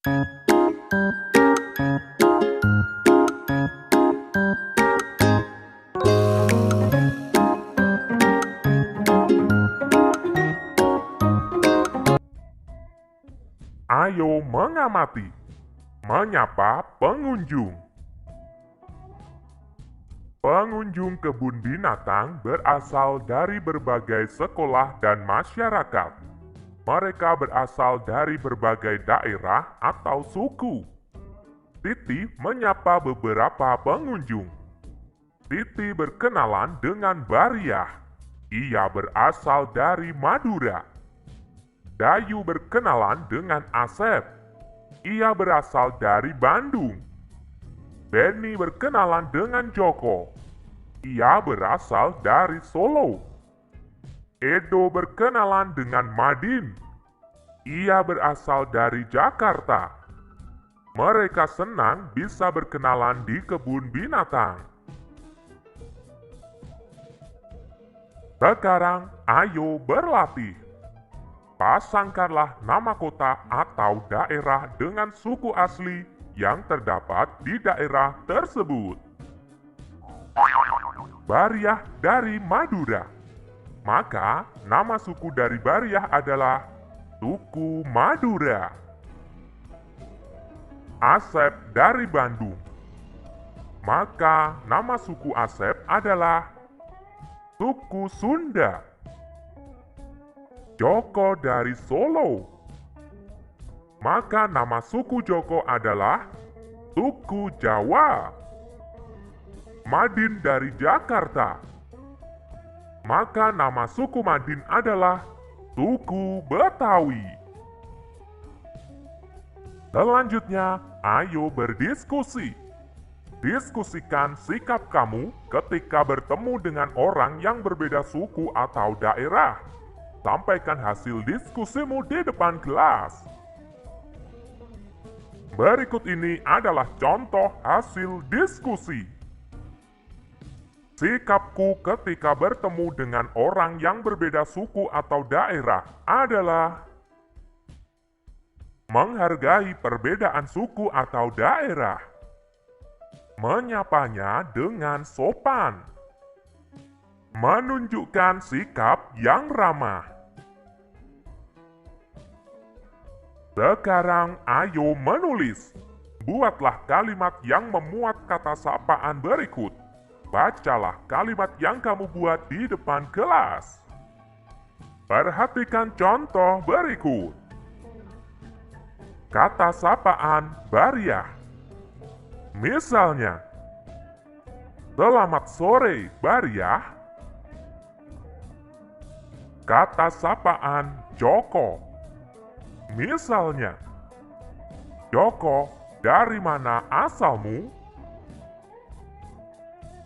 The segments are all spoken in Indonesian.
Ayo mengamati, menyapa pengunjung. Pengunjung kebun binatang berasal dari berbagai sekolah dan masyarakat. Mereka berasal dari berbagai daerah atau suku. Titi menyapa beberapa pengunjung. Titi berkenalan dengan Bariah. Ia berasal dari Madura. Dayu berkenalan dengan Asep. Ia berasal dari Bandung. Benny berkenalan dengan Joko. Ia berasal dari Solo. Edo berkenalan dengan Madin. Ia berasal dari Jakarta. Mereka senang bisa berkenalan di kebun binatang. Sekarang, ayo berlatih. Pasangkanlah nama kota atau daerah dengan suku asli yang terdapat di daerah tersebut. Bariah dari Madura. Maka, nama suku dari Bariah adalah suku Madura. Asep dari Bandung. Maka, nama suku Asep adalah suku Sunda. Joko dari Solo. Maka nama suku Joko adalah suku Jawa. Madin dari Jakarta. Maka nama suku Madin adalah suku Betawi. Selanjutnya, ayo berdiskusi. Diskusikan sikap kamu ketika bertemu dengan orang yang berbeda suku atau daerah. Sampaikan hasil diskusimu di depan kelas. Berikut ini adalah contoh hasil diskusi. Sikapku ketika bertemu dengan orang yang berbeda suku atau daerah adalah menghargai perbedaan suku atau daerah, menyapanya dengan sopan, menunjukkan sikap yang ramah. Sekarang ayo menulis. Buatlah kalimat yang memuat kata sapaan berikut. Bacalah kalimat yang kamu buat di depan kelas. Perhatikan contoh berikut. Kata sapaan Bariah. Misalnya, selamat sore Bariah. Kata sapaan Joko. Misalnya, Joko, dari mana asalmu?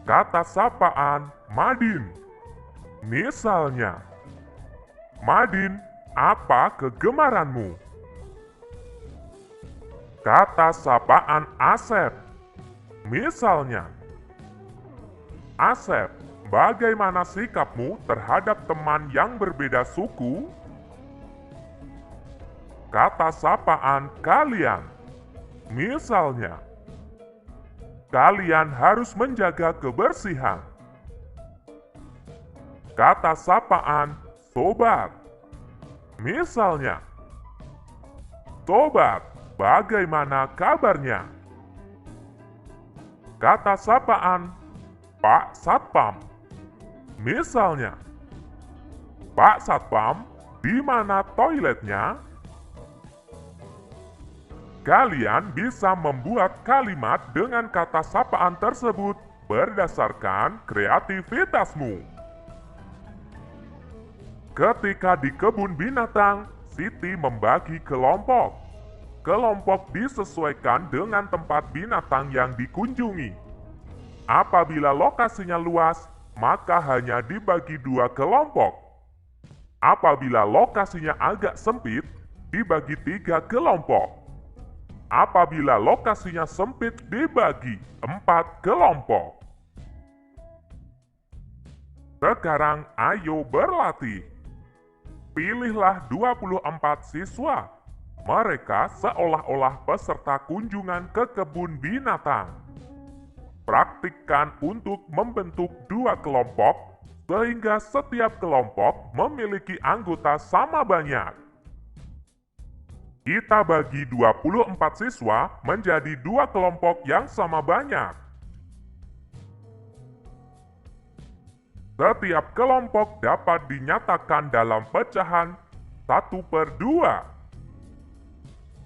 Kata sapaan Madin. Misalnya, Madin, apa kegemaranmu? Kata sapaan Asep. Misalnya, Asep, bagaimana sikapmu terhadap teman yang berbeda suku? Kata sapaan kalian. Misalnya, kalian harus menjaga kebersihan. Kata sapaan sobat. Misalnya, sobat, bagaimana kabarnya? Kata sapaan Pak Satpam. Misalnya, Pak Satpam, di mana toiletnya? Kalian bisa membuat kalimat dengan kata sapaan tersebut berdasarkan kreativitasmu. Ketika di kebun binatang, Siti membagi kelompok. Kelompok disesuaikan dengan tempat binatang yang dikunjungi. Apabila lokasinya luas, maka hanya dibagi 2 kelompok. Apabila lokasinya agak sempit, dibagi 3 kelompok. Apabila lokasinya sempit, dibagi 4 kelompok. Sekarang ayo berlatih. Pilihlah 24 siswa. Mereka seolah-olah peserta kunjungan ke kebun binatang. Praktikkan untuk membentuk dua kelompok, sehingga setiap kelompok memiliki anggota sama banyak. Kita bagi 24 siswa menjadi dua kelompok yang sama banyak. Setiap kelompok dapat dinyatakan dalam pecahan 1/2.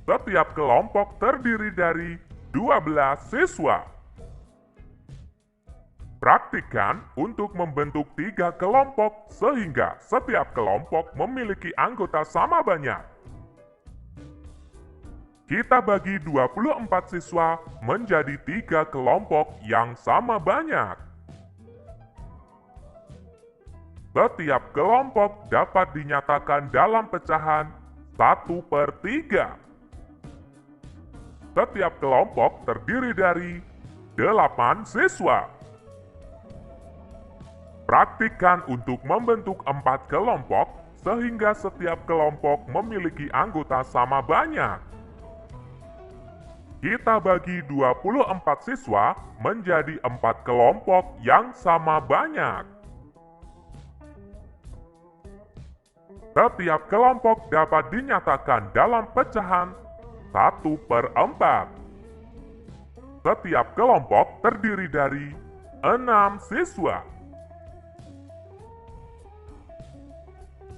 Setiap kelompok terdiri dari 12 siswa. Praktikkan untuk membentuk 3 kelompok sehingga setiap kelompok memiliki anggota sama banyak. Kita bagi 24 siswa menjadi 3 kelompok yang sama banyak. Setiap kelompok dapat dinyatakan dalam pecahan 1/3. Setiap kelompok terdiri dari 8 siswa. Praktikkan untuk membentuk 4 kelompok sehingga setiap kelompok memiliki anggota sama banyak. Kita bagi 24 siswa menjadi 4 kelompok yang sama banyak. Setiap kelompok dapat dinyatakan dalam pecahan 1/4. Setiap kelompok terdiri dari 6 siswa.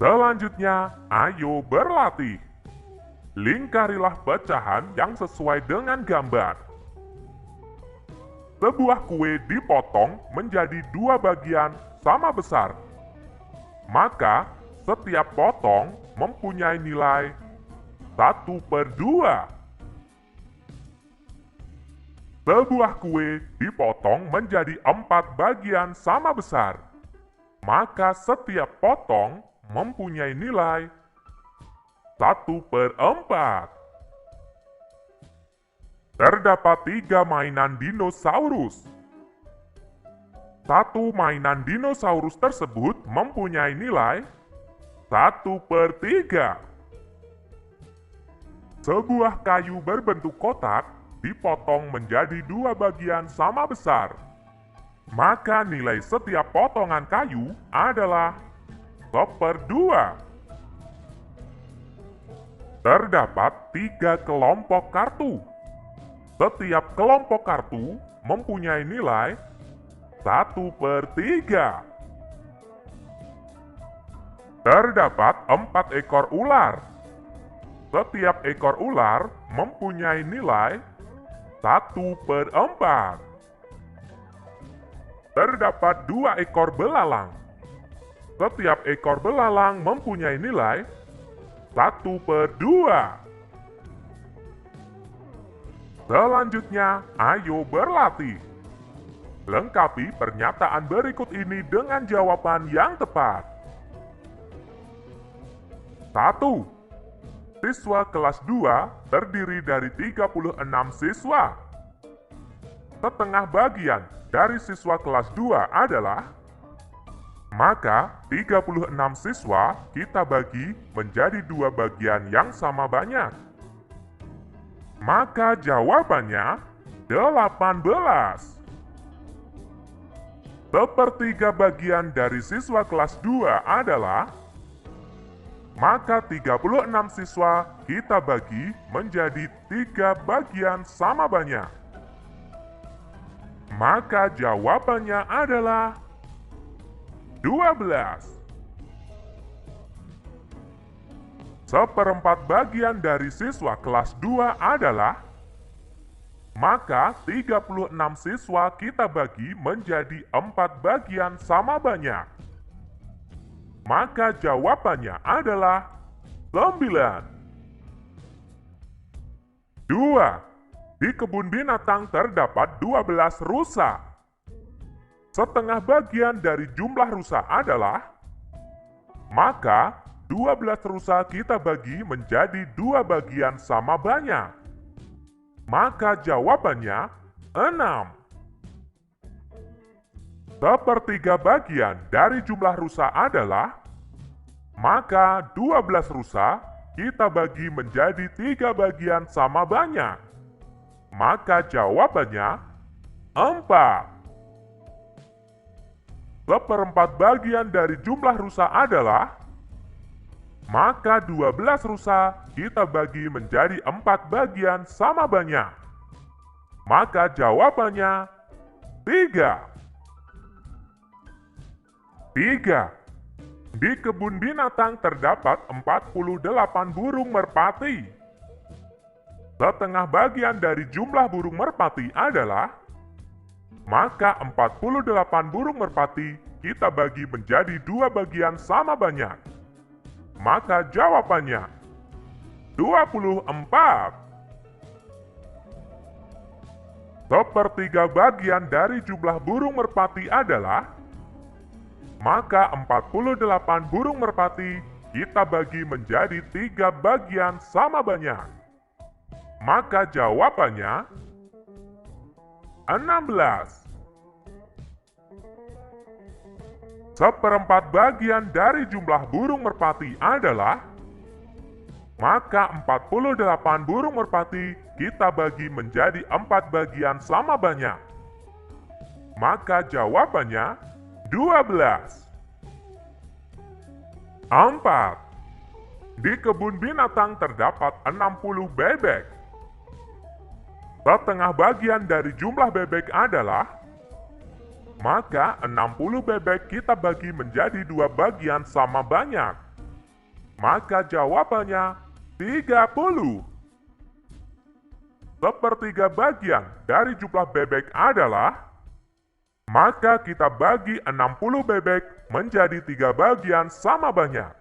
Selanjutnya, ayo berlatih. Lingkarilah pecahan yang sesuai dengan gambar. Sebuah kue dipotong menjadi 2 bagian sama besar. Maka, setiap potong mempunyai nilai 1/2. Sebuah kue dipotong menjadi 4 bagian sama besar. Maka setiap potong mempunyai nilai 1/4. Terdapat 3 mainan dinosaurus. Satu mainan dinosaurus tersebut mempunyai nilai 1/3. Sebuah kayu berbentuk kotak dipotong menjadi 2 bagian sama besar. Maka nilai setiap potongan kayu adalah 1/2. Terdapat 3 kelompok kartu. Setiap kelompok kartu mempunyai nilai 1/3. Terdapat 4 ekor ular. Setiap ekor ular mempunyai nilai 1/4. Terdapat 2 ekor belalang. Setiap ekor belalang mempunyai nilai 1/2. Selanjutnya, ayo berlatih. Lengkapi pernyataan berikut ini dengan jawaban yang tepat. 1. Siswa kelas 2 terdiri dari 36 siswa. Setengah bagian dari siswa kelas 2 adalah, maka 36 siswa kita bagi menjadi 2 bagian yang sama banyak. Maka jawabannya 18. Sepertiga bagian dari siswa kelas 2 adalah, maka 36 siswa kita bagi menjadi 3 bagian sama banyak. Maka jawabannya adalah 12. Seperempat bagian dari siswa kelas 2 adalah, maka 36 siswa kita bagi menjadi 4 bagian sama banyak. Maka jawabannya adalah 9. 2. Di kebun binatang terdapat 12 rusa. Setengah bagian dari jumlah rusa adalah, maka 12 rusa kita bagi menjadi 2 bagian sama banyak. Maka jawabannya 6. Sepertiga bagian dari jumlah rusa adalah, maka 12 rusa kita bagi menjadi 3 bagian sama banyak. Maka jawabannya 4. Seperempat bagian dari jumlah rusa adalah, maka 12 rusa kita bagi menjadi 4 bagian sama banyak. Maka jawabannya 3. 3. Di kebun binatang terdapat 48 burung merpati. Setengah bagian dari jumlah burung merpati adalah, maka 48 burung merpati kita bagi menjadi 2 bagian sama banyak. Maka jawabannya 24. Sepertiga bagian dari jumlah burung merpati adalah, maka 48 burung merpati kita bagi menjadi 3 bagian sama banyak. Maka jawabannya 16. Seperempat bagian dari jumlah burung merpati adalah, maka 48 burung merpati kita bagi menjadi 4 bagian sama banyak. Maka jawabannya 12. 4. Di kebun binatang terdapat 60 bebek. Setengah bagian dari jumlah bebek adalah, maka 60 bebek kita bagi menjadi 2 bagian sama banyak. Maka jawabannya 30. Sepertiga bagian dari jumlah bebek adalah, maka kita bagi 60 bebek menjadi 3 bagian sama banyak.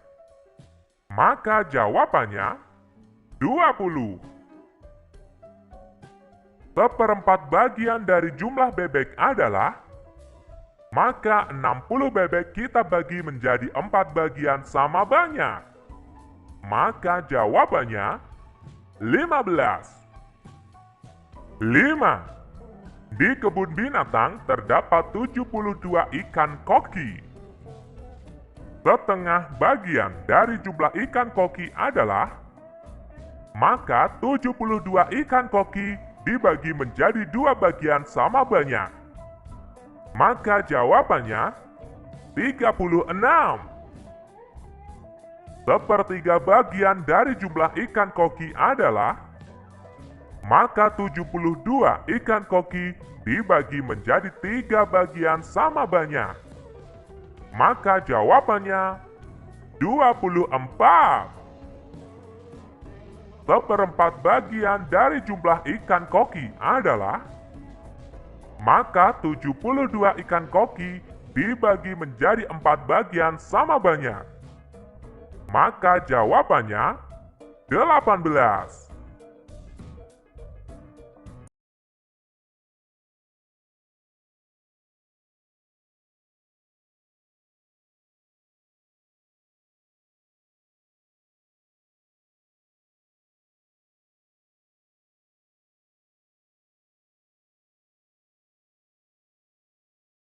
Maka jawabannya 20. Seperempat bagian dari jumlah bebek adalah, maka 60 bebek kita bagi menjadi 4 bagian sama banyak. Maka jawabannya 15. 5. Di kebun binatang terdapat 72 ikan koki. Setengah bagian dari jumlah ikan koki adalah, maka 72 ikan koki dibagi menjadi 2 bagian sama banyak. Maka jawabannya 36. Sepertiga bagian dari jumlah ikan koki adalah, maka 72 ikan koki dibagi menjadi 3 bagian sama banyak. Maka jawabannya 24. Seperempat bagian dari jumlah ikan koki adalah, maka 72 ikan koki dibagi menjadi 4 bagian sama banyak. Maka jawabannya 18.